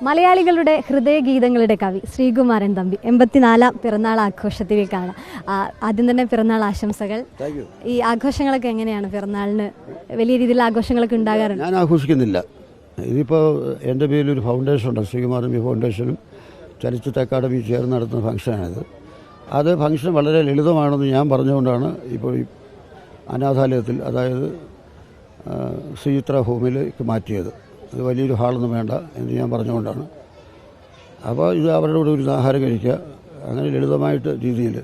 മലയാളികളുടെ ഹൃദയഗീതങ്ങളുടെ കവി ശ്രീകുമാരൻ തമ്പി 84ാം പിറന്നാൾ ആഘോഷത്തിലേക്കാണ്. ആദ്യം തന്നെ പിറന്നാൾ ആശംസകൾ. ഈ ആഘോഷങ്ങളൊക്കെ എങ്ങനെയാണ്? പിറന്നാളിന് വലിയ രീതിയിൽ ആഘോഷങ്ങളൊക്കെ ഉണ്ടാകാറുണ്ട്? ഞാൻ ആഘോഷിക്കുന്നില്ല. ഇതിപ്പോൾ എൻ്റെ പേരിലൊരു ഫൗണ്ടേഷൻ ഉണ്ട്, ശ്രീകുമാരൻ ഫൗണ്ടേഷനും ചലച്ചിത്ര അക്കാദമി ചേർന്ന് നടത്തുന്ന ഫംഗ്ഷനാണിത്. അത് ഫംഗ്ഷൻ വളരെ ലളിതമാണെന്ന് ഞാൻ പറഞ്ഞുകൊണ്ടാണ് ഇപ്പോൾ ഈ അനാഥാലയത്തിൽ, അതായത് ശ്രീചിത്ര ഹോമിലേക്ക് മാറ്റിയത്. അത് വലിയൊരു ഹാളൊന്നും വേണ്ട എന്ന് ഞാൻ പറഞ്ഞുകൊണ്ടാണ്. അപ്പോൾ ഇത് അവരുടെ കൂടെ ഒരു ആഹാരം കഴിക്കുക, അങ്ങനെ ലളിതമായിട്ട് രീതിയിൽ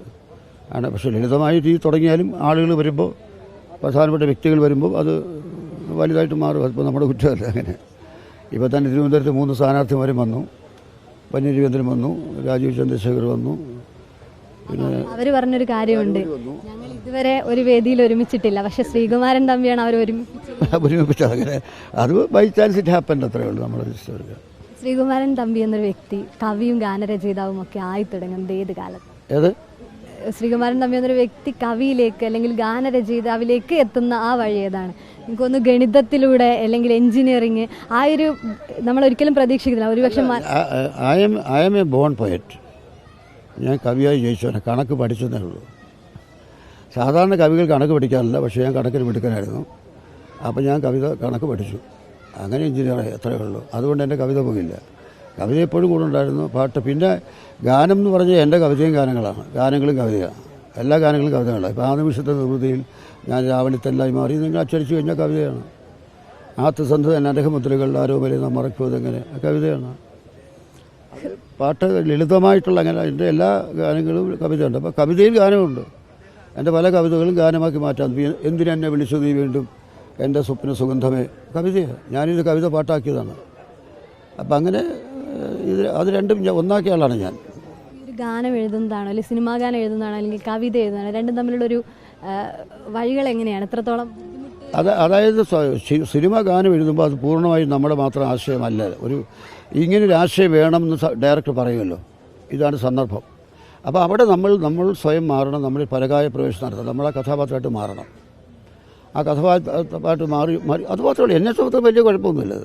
ആണ്. പക്ഷേ ലളിതമായ രീതി തുടങ്ങിയാലും ആളുകൾ വരുമ്പോൾ, പ്രധാനപ്പെട്ട വ്യക്തികൾ വരുമ്പോൾ അത് വലുതായിട്ട് മാറും. അതിപ്പോൾ നമ്മുടെ കുറ്റമല്ല. അങ്ങനെ ഇപ്പോൾ തന്നെ തിരുവനന്തപുരത്ത് 3 സ്ഥാനാർത്ഥിമാരും വന്നു. പന്നീർ രവീന്ദ്രൻ വന്നു, രാജീവ് ചന്ദ്രശേഖർ വന്നു. പിന്നെ അവർ പറഞ്ഞൊരു കാര്യമുണ്ട്, ഞങ്ങൾ ഇതുവരെ ഒരു വേദിയിൽ ഒരുമിച്ചിട്ടില്ല, പക്ഷേ ശ്രീകുമാരൻ തമ്പിയാണ് അവർ ഒരുമിപ്പിച്ചത്. അങ്ങനെ അത് ബൈ ചാൻസ് ഇറ്റ് ഹാപ്പൻ, അത്രയേ ഉള്ളൂ. നമ്മൾ ശ്രീകുമാരൻ തമ്പി എന്നൊരു വ്യക്തി കവിയും ഗാനരചയിതാവും ഒക്കെ ആയി തുടങ്ങുന്നത് ഏത് കാലത്ത്? ഏത് ശ്രീകുമാരൻ തമ്പി എന്നൊരു വ്യക്തി കവിയിലേക്ക് അല്ലെങ്കിൽ ഗാനരചയിതാവിലേക്ക് എത്തുന്ന ആ വഴി ഏതാണ്? എനിക്കൊന്ന് ഗണിതത്തിലൂടെ അല്ലെങ്കിൽ എഞ്ചിനീയറിങ്, ആ ഒരു നമ്മളൊരിക്കലും പ്രതീക്ഷിക്കുന്നില്ല. ഒരുപക്ഷെ I am a born poet. ഞാൻ കവിയായി ജയിച്ചവനെ, കണക്ക് പഠിച്ചതേ ഉള്ളൂ. സാധാരണ കവികൾ കണക്ക് പഠിക്കാറില്ല, പക്ഷേ ഞാൻ കണക്കിന് മിടുക്കനായിരുന്നു. അപ്പോൾ ഞാൻ കണക്ക് പഠിച്ചു, അങ്ങനെ എഞ്ചിനീയറായി, അത്രയേ ഉള്ളൂ. അതുകൊണ്ട് എൻ്റെ കവിത പോകില്ല. കവിത എപ്പോഴും കൂടെ ഉണ്ടായിരുന്നു, പാട്ട്. പിന്നെ ഗാനം എന്ന് പറഞ്ഞാൽ എൻ്റെ കവിതയും ഗാനങ്ങളാണ്, ഗാനങ്ങളും കവിതയാണ്. എല്ലാ ഗാനങ്ങളും കവിതകളാണ്. ഇപ്പോൾ ആ നിമിഷത്തെ നിർവൃതിയിൽ ഞാൻ രാവണിത്തെല്ലായി മാറി നിങ്ങൾ അച്ചടിച്ചു കഴിഞ്ഞാൽ കവിതയാണ്. ആത്മസന്ധ അനർഹമുദ്രകൾ ആരോപരി നാം മറക്കുവതെങ്ങനെ കവിതയാണ്. പാട്ട് ലളിതമായിട്ടുള്ള, അങ്ങനെ എൻ്റെ എല്ലാ ഗാനങ്ങളും കവിതയുണ്ട്. അപ്പോൾ കവിതയിൽ ഗാനമുണ്ട്. എൻ്റെ പല കവിതകളും ഗാനമാക്കി മാറ്റാം. എന്തിനെന്നെ വിളിച്ചു നീ വീണ്ടും, എൻ്റെ സ്വപ്ന സുഗന്ധമേ, കവിതയാണ്. ഞാനിത് കവിത പാട്ടാക്കിയതാണ്. അപ്പം അങ്ങനെ അത് രണ്ടും ഒന്നാക്കിയ ആളാണ് ഞാൻ. ഒരു ഗാനം എഴുതുന്നതാണോ അല്ലെങ്കിൽ സിനിമാ ഗാനം എഴുതുന്നതാണോ അല്ലെങ്കിൽ കവിത എഴുതുന്നതാണോ, രണ്ടും തമ്മിലുള്ളൊരു വഴികൾ എങ്ങനെയാണ്? എത്രത്തോളം അതായത് സിനിമ ഗാനം എഴുതുമ്പോൾ അത് പൂർണ്ണമായും നമ്മുടെ മാത്രം ആശയമല്ല. ഇങ്ങനൊരു ആശയം വേണമെന്ന് ഡയറക്ടർ പറയുമല്ലോ, ഇതാണ് സന്ദർഭം. അപ്പോൾ അവിടെ നമ്മൾ സ്വയം മാറണം, നമ്മൾ പരകായ പ്രവേശനം നടത്തണം, നമ്മൾ ആ കഥാപാത്രമായിട്ട് മാറണം. ആ കഥാപാത്രമായിട്ട് മാറി അത് മാത്രമല്ല. എന്നെ സംബന്ധിച്ച് വലിയ കുഴപ്പമൊന്നുമില്ല.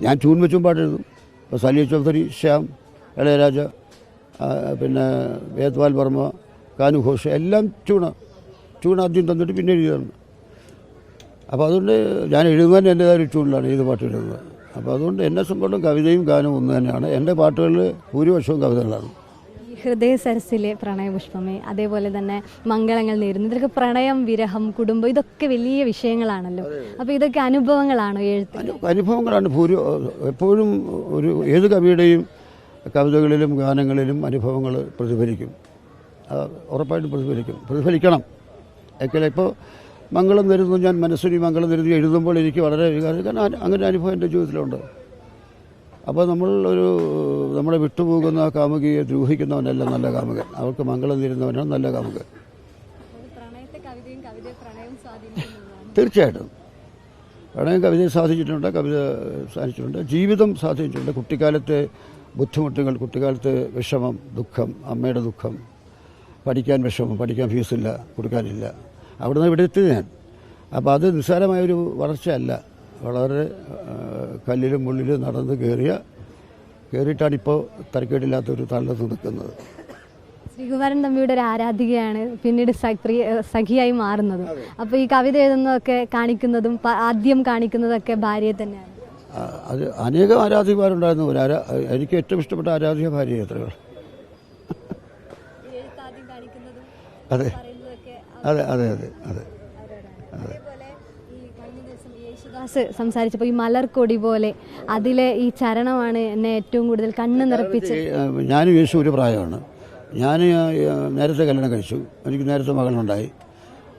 ഞാൻ ട്യൂൺ വെച്ചും പാട്ടെഴുതും. ഇപ്പോൾ സലീൽ ചൗധരി, ശ്യാം, ഇളയരാജ, പിന്നെ വേദ്വാൽ വർമ്മ, കാനു ഘോഷ്, എല്ലാം ട്യൂൺ ആദ്യം തന്നിട്ട് പിന്നെ എഴുതിയതാണ്. അപ്പോൾ അതുകൊണ്ട് ഞാൻ എഴുതുന്നതിന് എൻ്റേതായ ഒരു ട്യൂണിലാണ് ഏത് പാട്ട് എഴുതുന്നത്. അപ്പോൾ അതുകൊണ്ട് എന്നെ സംബന്ധിച്ചും കവിതയും ഗാനവും ഒന്ന് തന്നെയാണ്. എൻ്റെ പാട്ടുകളിൽ ഭൂരിപക്ഷവും കവിതകളാണ്. ഹൃദയ സരസിലെ പ്രണയപുഷ്പമേ, അതേപോലെ തന്നെ മംഗളങ്ങൾ നേരുന്നു, ഇതൊക്കെ പ്രണയം, വിരഹം, കുടുംബം, ഇതൊക്കെ വലിയ വിഷയങ്ങളാണല്ലോ. അപ്പോൾ ഇതൊക്കെ അനുഭവങ്ങളാണോ എഴുത്ത്? അനുഭവങ്ങളാണ്. എപ്പോഴും ഏത് കവിയുടെയും കവിതകളിലും ഗാനങ്ങളിലും അനുഭവങ്ങൾ പ്രതിഫലിക്കും. ഉറപ്പായിട്ടും പ്രതിഫലിക്കണം. ഇപ്പോൾ മംഗളം തരുന്നു, ഞാൻ മനസ്സിന് മംഗളം തരുന്നു എഴുതുമ്പോൾ എനിക്ക് വളരെ കാരണം അങ്ങനെ അനുഭവം എൻ്റെ ജീവിതത്തിലുണ്ട്. അപ്പോൾ നമ്മളെ വിട്ടുപോകുന്ന കാമുകിയെ ദ്രോഹിക്കുന്നവനല്ല നല്ല കാമുകൻ, അവർക്ക് മംഗളം തരുന്നവനാണ് നല്ല കാമുകൻ. തീർച്ചയായിട്ടും പ്രണയം കവിതയെ സ്വാധീനിച്ചിട്ടുണ്ട്, കവിത സ്വാധീനിച്ചിട്ടുണ്ട്, ജീവിതം സ്വാധീനിച്ചിട്ടുണ്ട്. കുട്ടിക്കാലത്തെ ബുദ്ധിമുട്ടുകൾ, കുട്ടിക്കാലത്തെ വിഷമം, ദുഃഖം, അമ്മയുടെ ദുഃഖം, പഠിക്കാൻ വിഷമം, പഠിക്കാൻ ഫീസില്ല, കൊടുക്കാനില്ല, അവിടെ നിന്ന് ഇവിടെ എത്തി ഞാൻ. അപ്പോൾ അത് നിസ്സാരമായൊരു വളർച്ചയല്ല, വളരെ കല്ലിലും മുള്ളിലും നടന്ന് കയറിയിട്ടാണിപ്പോൾ തരക്കേടില്ലാത്തൊരു തള്ളത്ത് നിൽക്കുന്നത്. ശ്രീകുമാരൻ തമ്പിയുടെ ഒരു ആരാധികയാണ്, പിന്നീട് സഖിയായി മാറുന്നതും. അപ്പോൾ ഈ കവിത എഴുതുന്നതൊക്കെ കാണിക്കുന്നതും ആദ്യം കാണിക്കുന്നതൊക്കെ ഭാര്യയെ തന്നെയാണ്. അത് അനേകം ആരാധികമാരുണ്ടായിരുന്നു. എനിക്ക് ഏറ്റവും ഇഷ്ടപ്പെട്ട ആരാധിക ഭാര്യ എത്രയോ. അതെ അതെ അതെ അതെ അതെ അതെ. സംസാരിച്ചപ്പോൾ ഈ മലർക്കൊടി പോലെ അതിലെ ഈ ചരണമാണ് എന്നെ ഏറ്റവും കൂടുതൽ കണ്ണ് നിറപ്പിച്ചത്. ഞാനും യേശു ഒരു പ്രായമാണ്. ഞാൻ നേരത്തെ കല്യാണം കഴിച്ചു, എനിക്ക് നേരത്തെ മകളുണ്ടായി.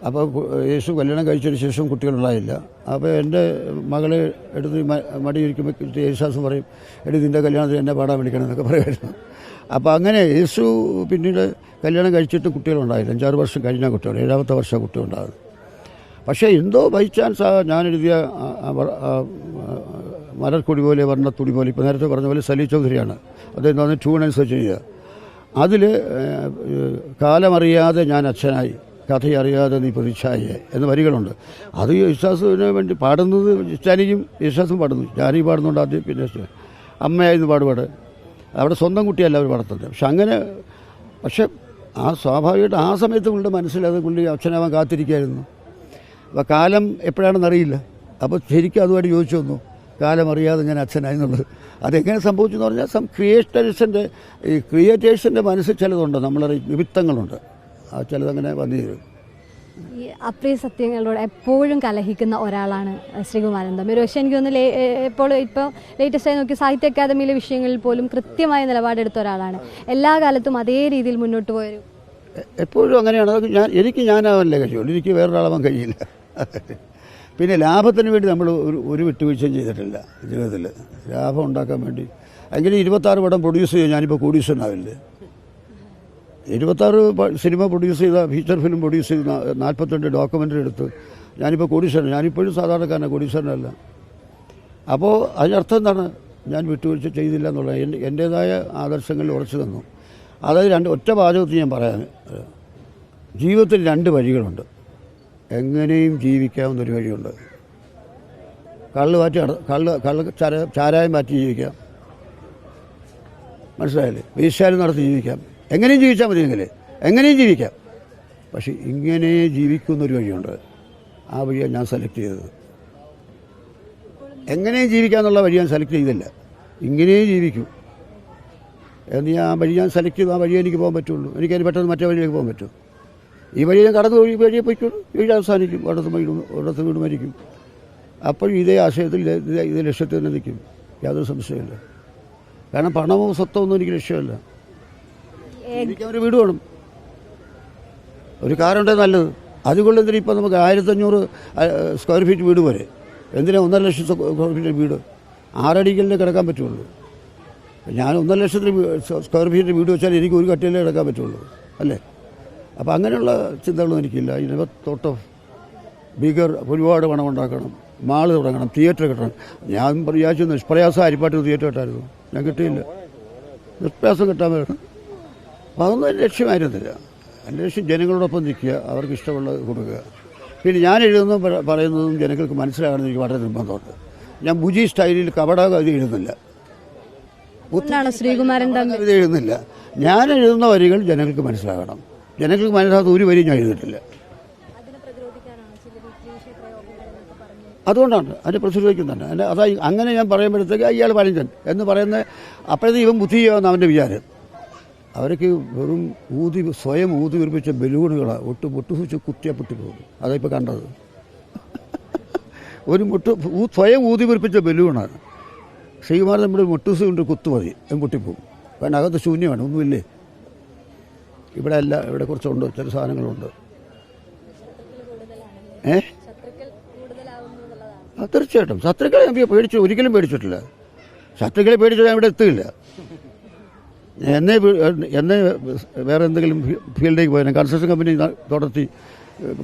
അപ്പോൾ യേശു കല്യാണം കഴിച്ചതിന് ശേഷം കുട്ടികളുണ്ടായില്ല. അപ്പോൾ എൻ്റെ മകളെ എടുത്ത് മടിയിരിക്കുമ്പോൾ യേശുദാസ് പറയും, നിൻ്റെ കല്യാണത്തിൽ എന്നെ പാടാൻ വിളിക്കണം എന്നൊക്കെ പറയുമായിരുന്നു. അപ്പോൾ അങ്ങനെ യേശു പിന്നീട് കല്യാണം കഴിച്ചിട്ട് കുട്ടികളുണ്ടായില്ല. 5-6 വർഷം കഴിഞ്ഞാൽ കുട്ടികൾ, 7ാമത്തെ വർഷം കുട്ടികളുണ്ടാകും. പക്ഷേ എന്തോ ബൈ ചാൻസ് ഞാൻ എഴുതിയ മലർക്കൊടി പോലെ വർണ്ണത്തുടി പോലെ, ഇപ്പോൾ നേരത്തെ പറഞ്ഞ പോലെ സലീൽ ചൗധരിയാണ് അദ്ദേഹം വന്ന് ട്യൂൺ അനുസരിച്ച് ചെയ്യുക. അതിൽ കാലമറിയാതെ ഞാൻ അച്ഛനായി, കഥയറിയാതെ നീ പ്രതിച്ഛായേ എന്ന വരികളുണ്ട്. അത് യേശുദാസിന് വേണ്ടി പാടുന്നത് ജാനകിയും യേശുദാസും പാടുന്നു. ജാനകി പാടുന്നുണ്ട് ആദ്യം, പിന്നെ അമ്മയായിരുന്നു പാടുപാട്. അവിടെ സ്വന്തം കുട്ടിയല്ല അവർ വളർത്തുന്നത്. പക്ഷെ ആ സ്വാഭാവികമായിട്ട് ആ സമയത്ത് പുള്ളിയുടെ മനസ്സിൽ അത് പുള്ളി അച്ഛനാവാൻ കാത്തിരിക്കുകയായിരുന്നു. അപ്പോൾ കാലം എപ്പോഴാണെന്നറിയില്ല. അപ്പോൾ ശരിക്കും അതുമായിട്ട് ചോദിച്ചു വന്നു, കാലം അറിയാതെ ഞാൻ അച്ഛനായി എന്നുള്ളത്. അതെങ്ങനെ സംഭവിച്ചെന്ന് പറഞ്ഞാൽ ക്രിയേറ്റേഴ്സിൻ്റെ മനസ്സിൽ ചിലതുണ്ട്, നമ്മളെ നിമിത്തങ്ങളുണ്ട്, ആ ചിലതങ്ങനെ വന്നു തരും. ഈ അപ്രിയ സത്യങ്ങളോട് എപ്പോഴും കലഹിക്കുന്ന ഒരാളാണ് ശ്രീകുമാരൻ തമ്പി. ഒരു പക്ഷേ എനിക്ക് തോന്നുന്നു ഇപ്പോൾ ലേറ്റസ്റ്റായി നോക്കി സാഹിത്യ അക്കാദമിയിലെ വിഷയങ്ങളിൽ പോലും കൃത്യമായ നിലപാടെടുത്ത ഒരാളാണ്. എല്ലാ കാലത്തും അതേ രീതിയിൽ മുന്നോട്ട് പോയൊരു എപ്പോഴും അങ്ങനെയാണ്. അത് ഞാനാവല്ലേ കഴിയുള്ളൂ, എനിക്ക് വേറൊരാളാവാൻ കഴിയില്ല. പിന്നെ ലാഭത്തിന് വേണ്ടി നമ്മൾ ഒരു വിട്ടുവീഴ്ചയും ചെയ്തിട്ടില്ല ജീവിതത്തിൽ. ലാഭം ഉണ്ടാക്കാൻ വേണ്ടി അങ്ങനെ 26 പടം പ്രൊഡ്യൂസ് ചെയ്ത് ഞാനിപ്പോൾ കോടീശ്വരനാവില്ലേ. 26 സിനിമ പ്രൊഡ്യൂസ് ചെയ്ത, ഫീച്ചർ ഫിലിം പ്രൊഡ്യൂസ് ചെയ്ത, 42 ഡോക്യുമെൻ്ററി എടുത്ത് ഞാനിപ്പോൾ കോടീശ്വരൻ. ഞാനിപ്പോഴും സാധാരണക്കാരനാണ്, കോടീശ്വരനല്ല. അപ്പോൾ അതിനർത്ഥം എന്താണ്? ഞാൻ വിട്ടുവീഴ്ച ചെയ്തില്ല എന്നുള്ളത്. എൻ്റേതായ ആദർശങ്ങളിൽ ഉറച്ചു നിന്നു. അതായത് ഒറ്റ വാചകത്തിൽ ഞാൻ പറയാൻ, ജീവിതത്തിൽ 2 വഴികളുണ്ട്. എങ്ങനെയും ജീവിക്കാവുന്നൊരു വഴിയുണ്ട്. ചാരായം മാറ്റി ജീവിക്കാം, മനസ്സിലായില്ലേ? വേശ്യാലയം നടത്തി ജീവിക്കാം, എങ്ങനെയും ജീവിച്ചാൽ മതിയെങ്കിൽ എങ്ങനെയും ജീവിക്കാം. പക്ഷെ ഇങ്ങനെ ജീവിക്കുന്നൊരു വഴിയുണ്ട്. ആ വഴിയാണ് ഞാൻ സെലക്ട് ചെയ്തത്. എങ്ങനെയും ജീവിക്കാമെന്നുള്ള വഴി ഞാൻ സെലക്ട് ചെയ്തില്ല, ഇങ്ങനെയും ജീവിക്കും എന്ന് ആ വഴി ഞാൻ സെലക്ട് ചെയ്തു. ആ വഴിയെ എനിക്ക് പോകാൻ പറ്റുള്ളൂ. എനിക്കതിന് പെട്ടെന്ന് മറ്റേ വഴിയിലേക്ക് പോകാൻ പറ്റും. ഈ വഴി ഞാൻ കടന്നു പോയി വഴിയെ പോയിക്കോളൂ, വീട് അവസാനിക്കും, ഒരിടത്ത് വീട് മരിക്കും. അപ്പോഴും ഇതേ ആശയത്തിൽ ഇതേ ലക്ഷ്യത്തിൽ തന്നെ നിൽക്കും, യാതൊരു സംശയമില്ല. കാരണം പണമോ സ്വത്തോ ഒന്നും എനിക്ക് ലക്ഷ്യമല്ല. എനിക്ക് ഒരു വീട് വേണം, ഒരു കാറുണ്ടേ നല്ലത്. അതുകൊണ്ട് എന്തിനാ ഇപ്പം നമുക്ക് 1500 സ്ക്വയർ ഫീറ്റ് വീട് വരെ, എന്തിനാ 1.5 ലക്ഷം സ്ക്വയർ ഫീറ്റ് വീട്? 6 അടിക്കലേ കിടക്കാൻ പറ്റുള്ളൂ. ഞാൻ 1.5 ലക്ഷത്തിന് സ്ക്വയർ ഫീറ്റ് വീട് വെച്ചാൽ എനിക്ക് ഒരു കട്ടിലേ കിടക്കാൻ പറ്റുള്ളൂ, അല്ലേ? അപ്പോൾ അങ്ങനെയുള്ള ചിന്തകളൊന്നും എനിക്കില്ല. ഇതിനെ തോട്ട് ബിഗർ, ഒരുപാട് പണം ഉണ്ടാക്കണം, മാള് തുടങ്ങണം, തിയേറ്റർ കിട്ടണം. ഞാൻ വിചാരിച്ചു നിഷ്പ്രയാസം അരിപ്പാട്ട് തിയേറ്റർ കിട്ടായിരുന്നു, ഞാൻ കിട്ടിയില്ല. നിഷ്പ്രയാസം കിട്ടാൻ വേണം. അപ്പോൾ അതൊന്നും എൻ്റെ ലക്ഷ്യമായിരുന്നില്ല. എൻ്റെ ലക്ഷ്യം ജനങ്ങളോടൊപ്പം നിൽക്കുക, അവർക്ക് ഇഷ്ടമുള്ളത് കൊടുക്കുക. പിന്നെ ഞാൻ എഴുതുന്നതും പറയുന്നതും ജനങ്ങൾക്ക് മനസ്സിലാകണമെന്ന് എനിക്ക് വളരെ നിർബന്ധമുണ്ട്. ഞാൻ ബുജി സ്റ്റൈലിൽ കവടകവിത എഴുതുന്നില്ല, ശ്രീകുമാരൻ കവിത എഴുതുന്നില്ല. ഞാൻ എഴുതുന്ന വരികൾ ജനങ്ങൾക്ക് മനസ്സിലാകണം. ജനങ്ങൾക്ക് മനസ്സിലാകാത്ത ഒരു വരിയും ഞാൻ എഴുതിയിട്ടില്ല. അതുകൊണ്ടാണ് അതിനെ പ്രതിരോധിക്കുന്നത് തന്നെ. അതായത് അങ്ങനെ ഞാൻ പറയുമ്പോഴത്തേക്ക് അയാൾ പഴഞ്ചൻ എന്ന് പറയുന്ന അപ്പോഴത്തെ ഇവൻ ബുദ്ധി ചെയ്യാമെന്ന് അവൻ്റെ വിചാരം. അവർക്ക് വെറും സ്വയം ഊതി വിർപ്പിച്ച ബലൂണുകളാണ്. മുട്ടുസൂച്ച് കുത്തിയാൽ പൊട്ടിപ്പോകും. അതായിപ്പോൾ കണ്ടത് ഒരു സ്വയം ഊതി വിർപ്പിച്ച ബലൂണാണ്. ശ്രീകുമാരൻ നമ്മുടെ മുട്ടുസൂ കൊണ്ട് കുത്തുമതി, പൊട്ടിപ്പോകും. കാരണം അകത്ത് ശൂന്യമാണ്, ഒന്നുമില്ലേ. ഇവിടെ അല്ല, ഇവിടെ കുറച്ചുണ്ട്, ചില സാധനങ്ങളുണ്ട്. തീർച്ചയായിട്ടും ശത്രുക്കളെ ഞാൻ ഒരിക്കലും പേടിച്ചിട്ടില്ല. ശത്രുക്കളെ പേടിച്ചാൽ ഞാൻ ഇവിടെ എത്തുകയില്ല. എന്നെ വേറെ എന്തെങ്കിലും ഫീൽഡിലേക്ക് പോയാൽ കൺസ്ട്രക്ഷൻ കമ്പനി തുടർത്തി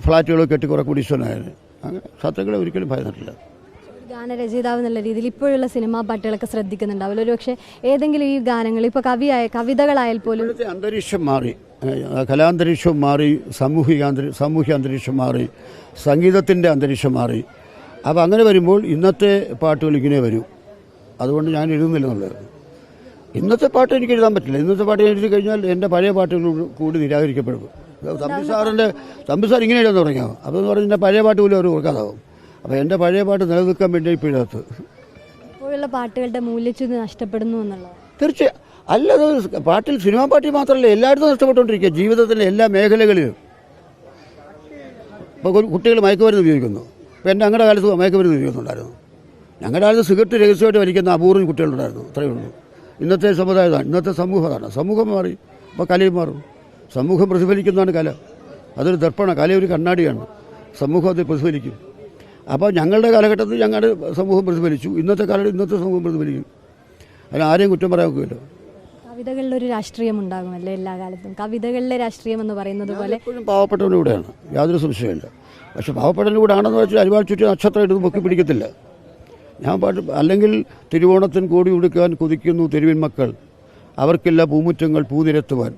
ഫ്ലാറ്റുകളൊക്കെ കെട്ടി കുറെ കൂടീശ്വരനായിരുന്നു. അങ്ങനെ ശത്രുക്കളെ ഒരിക്കലും ഭയന്നിട്ടില്ല. ഗാനരചയിതാവ് എന്നുള്ള രീതിയിൽ ഇപ്പോഴുള്ള സിനിമാ പാട്ടുകളൊക്കെ ശ്രദ്ധിക്കുന്നുണ്ടാവില്ല. ഒരു പക്ഷേ ഏതെങ്കിലും ഈ ഗാനങ്ങൾ ഇപ്പോൾ കവിതകളായാൽ പോലും അന്തരീക്ഷം മാറി, കലാന്തരീക്ഷം മാറി, സാമൂഹിക അന്തരീക്ഷം മാറി, സംഗീതത്തിൻ്റെ അന്തരീക്ഷം മാറി. അപ്പോൾ അങ്ങനെ വരുമ്പോൾ ഇന്നത്തെ പാട്ടുകൾ ഇങ്ങനെ വരും. അതുകൊണ്ട് ഞാൻ എഴുതുന്നില്ല എന്നുള്ളത്. ഇന്നത്തെ പാട്ട് എനിക്ക് എഴുതാൻ പറ്റില്ല. ഇന്നത്തെ പാട്ട് എഴുതി കഴിഞ്ഞാൽ എൻ്റെ പഴയ പാട്ടുകൾ കൂടി നിരാകരിക്കപ്പെടും. തമ്പി സാർ ഇങ്ങനെ എഴുതാൻ തുടങ്ങിയോ? അപ്പോൾ എന്ന് പറഞ്ഞാൽ എൻ്റെ പഴയ പാട്ട് പോലും അവർ ഓർക്കാതാവും. അപ്പോൾ എൻ്റെ പഴയ പാട്ട് നിലനിൽക്കാൻ വേണ്ടി ഇപ്പോൾ എഴുതാത്തത്. ഇപ്പോഴുള്ള പാട്ടുകളുടെ മൂല്യച്യുതി നഷ്ടപ്പെടുന്നു എന്നുള്ളത് തീർച്ചയായും. അല്ലത് പാട്ടിൽ, സിനിമാ പാട്ടിൽ മാത്രമല്ല, എല്ലായിടത്തും നഷ്ടപ്പെട്ടുകൊണ്ടിരിക്കുക. ജീവിതത്തിൻ്റെ എല്ലാ മേഖലകളിലും. ഇപ്പോൾ കുട്ടികൾ മയക്കുമരുന്ന് ഉപയോഗിക്കുന്നു. ഇപ്പോൾ ഞങ്ങളുടെ കാലത്ത് മയക്കുമരുന്ന് ഉപയോഗിക്കുന്നുണ്ടായിരുന്നു. ഞങ്ങളുടെ കാലത്ത് സിഗരറ്റ് രഹസ്യമായിട്ട് വലിക്കുന്ന അപൂർവം കുട്ടികളുണ്ടായിരുന്നു. അത്രയേ ഉള്ളൂ. ഇന്നത്തെ സമുദായമാണ്, ഇന്നത്തെ സമൂഹമാണ്. സമൂഹം മാറി, അപ്പോൾ കലയും മാറും. സമൂഹം പ്രതിഫലിക്കുന്നതാണ് കല. അതൊരു ദർപ്പണമാണ്. കല ഒരു കണ്ണാടിയാണ്. സമൂഹം അത് പ്രതിഫലിക്കും. അപ്പോൾ ഞങ്ങളുടെ കാലഘട്ടത്തിൽ ഞങ്ങളുടെ സമൂഹം പ്രതിഫലിച്ചു. ഇന്നത്തെ സമൂഹം പ്രതിഫലിക്കും. അതിന് ആരെയും കുറ്റം പറയാൻ നോക്കില്ല. കവിതകളിലൊരു രാഷ്ട്രീയം ഉണ്ടാകുമല്ലേ എല്ലാ കാലത്തും? കവിതകളിലെ രാഷ്ട്രീയം എന്ന് പറയുന്നത് പോലെ എപ്പോഴും പാവപ്പെട്ടവൻ്റെ കൂടെയാണ്, യാതൊരു സംശയമില്ല. പക്ഷെ പാവപ്പെട്ടവൻ്റെ കൂടെ ആണെന്ന് വെച്ചാൽ ഒരുപാട് ചുറ്റി നക്ഷത്രം എടുത്ത് പൊക്കി പിടിക്കത്തില്ല. ഞാൻ അല്ലെങ്കിൽ തിരുവോണത്തിന് കോടി ഉടുക്കാൻ കുതിക്കുന്നു തെരുവിൻ മക്കൾ, അവർക്കില്ല പൂമുറ്റങ്ങൾ പൂനിരത്തുവാൻ,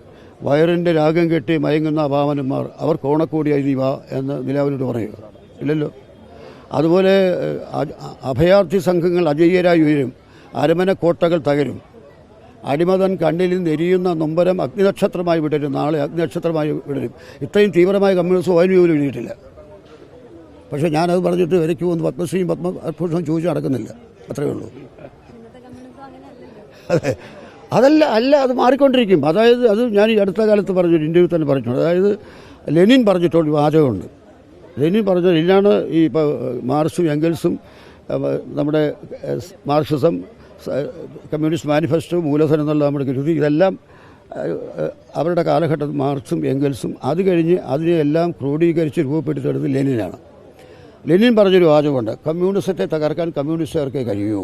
വയറിൻ്റെ രാഗം കെട്ടി മയങ്ങുന്ന അഭാവനന്മാർ, അവർ കോണക്കോടി അരിവ എന്ന് നിലാവിനോട് പറയുക ഇല്ലല്ലോ. അതുപോലെ അഭയാർത്ഥി സംഘങ്ങൾ അജയ്യരായി ഉയരും, അരമന കോട്ടകൾ തകരും, അടിമതൻ കണ്ണിൽ നെരിയുന്ന നൊമ്പരം അഗ്നിനക്ഷത്രമായി വിടരും, നാളെ അഗ്നിനക്ഷത്രമായി വിടരും. ഇത്രയും തീവ്രമായ കമ്മ്യൂണിസം ONV പോലും എഴുതിയിട്ടില്ല. പക്ഷേ ഞാനത് പറഞ്ഞിട്ട് ഇവരയ്ക്ക് പോകുന്ന പത്മശ്രീയും പത്മഭൂഷണും ചോദിച്ചു നടക്കുന്നില്ല. അത്രയേ ഉള്ളൂ. അതെ, അല്ല അത് മാറിക്കൊണ്ടിരിക്കും. അതായത് അത് ഞാൻ ഈ അടുത്ത കാലത്ത് പറഞ്ഞു, ഇന്ത്യയിൽ തന്നെ പറഞ്ഞിട്ടുണ്ട്. അതായത് ലെനിൻ പറഞ്ഞിട്ടുള്ള വാചകമുണ്ട്. ലെനിൻ പറഞ്ഞ ഇതിനാണ് ഈ ഇപ്പോൾ മാർക്സും എംഗൽസും നമ്മുടെ മാർക്സിസം, കമ്മ്യൂണിസ്റ്റ് മാനിഫെസ്റ്റോ, മൂലധനം എന്നുള്ള നമ്മുടെ കൃതി, ഇതെല്ലാം അവരുടെ കാലഘട്ടത്തിൽ മാർക്സും എംഗൽസും, അത് കഴിഞ്ഞ് അതിനെയെല്ലാം ക്രോഡീകരിച്ച് രൂപപ്പെടുത്തിയെടുത്ത് ലെനിനാണ്. ലെനിൻ പറഞ്ഞൊരു വാചകമുണ്ട്, കമ്മ്യൂണിസത്തെ തകർക്കാൻ കമ്മ്യൂണിസ്റ്റുകാർക്കേ കഴിയൂ.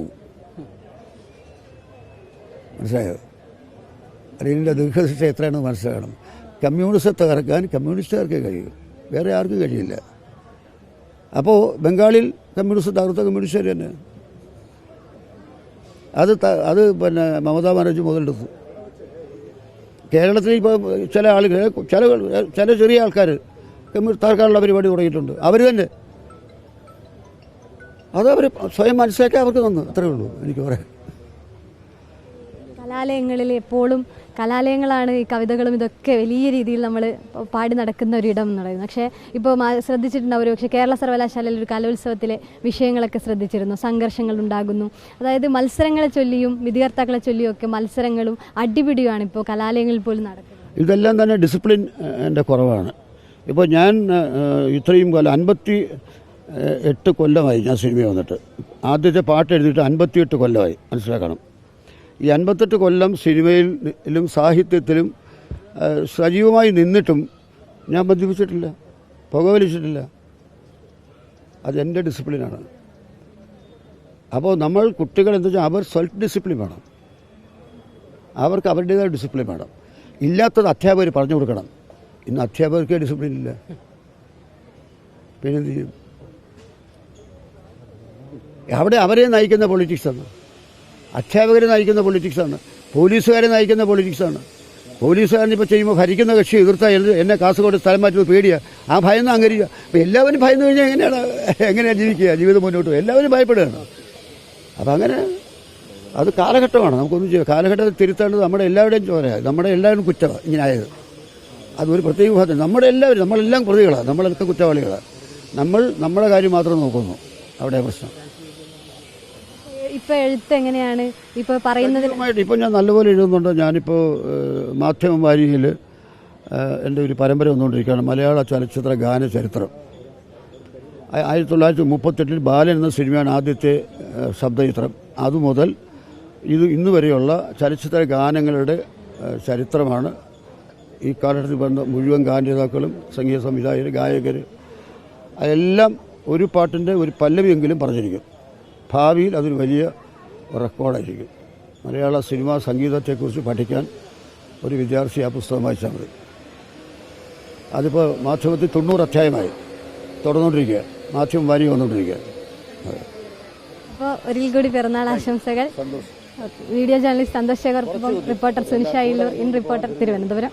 മനസ്സിലായോ? ലെനിൻ്റെ ദീർഘശിക്ഷ എത്രയാണെന്ന് മനസ്സിലാക്കണം. കമ്മ്യൂണിസത്തെ തകർക്കാൻ കമ്മ്യൂണിസ്റ്റുകാർക്കേ കഴിയൂ, വേറെ ആർക്കും കഴിയില്ല. അപ്പോൾ ബംഗാളിൽ കമ്മ്യൂണിസ്റ്റ് തകർത്ത കമ്മ്യൂണിസ്റ്റുകാർ തന്നെ. അത് പിന്നെ മമതാ ബാനർജി മുതലെടുത്തു. കേരളത്തിൽ ഇപ്പോൾ ചില ആളുകൾ ചില ചെറിയ ആൾക്കാർ തകർക്കാനുള്ള പരിപാടി തുടങ്ങിയിട്ടുണ്ട്. അവർ തന്നെ അതവർ സ്വയം മനസ്സിലാക്കി അവർക്ക് തന്നു. അത്രയേ ഉള്ളൂ എനിക്ക് പറയാം. കലാലയങ്ങളിൽ എപ്പോഴും കലാലയങ്ങളാണ് ഈ കവിതകളും ഇതൊക്കെ വലിയ രീതിയിൽ നമ്മൾ പാടി നടക്കുന്ന ഒരിടം എന്ന് പറയുന്നത്. പക്ഷേ ഇപ്പോൾ ശ്രദ്ധിച്ചിട്ടുണ്ടാവും, പക്ഷേ കേരള സർവകലാശാലയിൽ ഒരു കലോത്സവത്തിലെ വിഷയങ്ങളൊക്കെ ശ്രദ്ധിച്ചിരുന്നു. സംഘർഷങ്ങൾ ഉണ്ടാകുന്നു, അതായത് മത്സരങ്ങളെ ചൊല്ലിയും വിധികർത്താക്കളെ ചൊല്ലിയും ഒക്കെ മത്സരങ്ങളും അടിപിടിയുമാണ് ഇപ്പോൾ കലാലയങ്ങളിൽ പോലും നടക്കുന്നത്. ഇതെല്ലാം തന്നെ ഡിസിപ്ലിൻ എൻ്റെ കുറവാണ്. ഇപ്പോൾ ഞാൻ ഇത്രയും കൊല്ലം 58 കൊല്ലമായി ഞാൻ സിനിമ വന്നിട്ട്. ആദ്യത്തെ പാട്ട് എഴുതിയിട്ട് 58 കൊല്ലമായി, മനസ്സിലാക്കണം. ഈ 58 കൊല്ലം സിനിമയിലും സാഹിത്യത്തിലും സജീവമായി നിന്നിട്ടും ഞാൻ മദ്യപിച്ചിട്ടില്ല, പുകവലിച്ചിട്ടില്ല. അതെൻ്റെ ഡിസിപ്ലിനാണ്. അപ്പോൾ നമ്മൾ കുട്ടികൾ എന്താ വെച്ചാൽ അവർ സെൽഫ് ഡിസിപ്ലിൻ വേണം, അവർക്ക് അവരുടേതായ ഡിസിപ്ലിൻ വേണം. ഇല്ലാത്തത് അധ്യാപകർ പറഞ്ഞു കൊടുക്കണം. ഇന്ന് അധ്യാപകർക്ക് ഡിസിപ്ലിൻ ഇല്ല, പിന്നെന്ത് ചെയ്യും? അവിടെ അവരെ നയിക്കുന്ന പൊളിറ്റിക്സാണ്, അധ്യാപകരെ നയിക്കുന്ന പൊളിറ്റിക്സാണ്, പോലീസുകാരെ നയിക്കുന്ന പൊളിറ്റിക്സാണ്. പോലീസുകാരനിപ്പോൾ ചെയ്യുമ്പോൾ ഭരിക്കുന്ന കക്ഷി എതിർത്താൽ എന്നെ കാസർഗോഡ് സ്ഥലം മാറ്റുന്നത് പേടിയാണ്. ആ ഭയം അംഗീകരിക്കുക. അപ്പോൾ എല്ലാവരും ഭയന്നു കഴിഞ്ഞാൽ എങ്ങനെയാണ് ജീവിക്കുക, ജീവിതം മുന്നോട്ട് പോകുക? എല്ലാവരും ഭയപ്പെടുകയാണ്. അപ്പം അങ്ങനെ അത് കാലഘട്ടമാണ്, നമുക്കൊന്നും ചെയ്യാം. കാലഘട്ടത്തിൽ തിരുത്തേണ്ടത് നമ്മുടെ എല്ലാവരുടെയും ചോരയാണ്, നമ്മുടെ എല്ലാവരും കുറ്റമാണ് ഇങ്ങനെ ആയത്. അതൊരു പ്രത്യേക വിഭാഗം. നമ്മളെല്ലാം പ്രതികളാണ്, നമ്മളൊക്കെ കുറ്റവാളികളാണ്. നമ്മുടെ കാര്യം മാത്രം നോക്കുന്നു, അവിടെ പ്രശ്നം. ഇപ്പോൾ എഴുത്ത് എങ്ങനെയാണ് ഇപ്പോൾ പറയുന്നത്? ഇപ്പോൾ ഞാൻ നല്ലപോലെ എഴുതുന്നുണ്ട്. ഞാനിപ്പോൾ മാധ്യമം വാരികയിൽ എൻ്റെ ഒരു പരമ്പര വന്നുകൊണ്ടിരിക്കുകയാണ്, മലയാള ചലച്ചിത്ര ഗാന ചരിത്രം. 1938 ബാലൻ എന്ന സിനിമയാണ് ആദ്യത്തെ ശബ്ദചിത്രം. അതുമുതൽ ഇന്ന് വരെയുള്ള ചലച്ചിത്ര ഗാനങ്ങളുടെ ചരിത്രമാണ്. ഈ കാലഘട്ടത്തിൽ വന്ന മുഴുവൻ ഗാനരചയിതാക്കളും സംഗീത സംവിധായകർ, ഗായകർ, അതെല്ലാം ഒരു പാട്ടിൻ്റെ ഒരു പല്ലവിയെങ്കിലും പറഞ്ഞിരിക്കും. ഭാവിയിൽ അതൊരു വലിയ റെക്കോർഡായിരിക്കും. മലയാള സിനിമാ സംഗീതത്തെക്കുറിച്ച് പഠിക്കാൻ ഒരു വിദ്യാർത്ഥി ആ പുസ്തകം വായിച്ചാൽ മതി. അതിപ്പോൾ മാധ്യമത്തിൽ 90 അധ്യായമായി തുടർന്നുകൊണ്ടിരിക്കുക, മാധ്യമം വാരി വന്നുകൊണ്ടിരിക്കുക. അപ്പോൾ ഒരിക്കൽ കൂടി പിറന്നാൾ ആശംസകൾ. Video journalist Santhosh Sekhar, reporter Sunisha Illoor, in reporter, Thiruvananthapuram.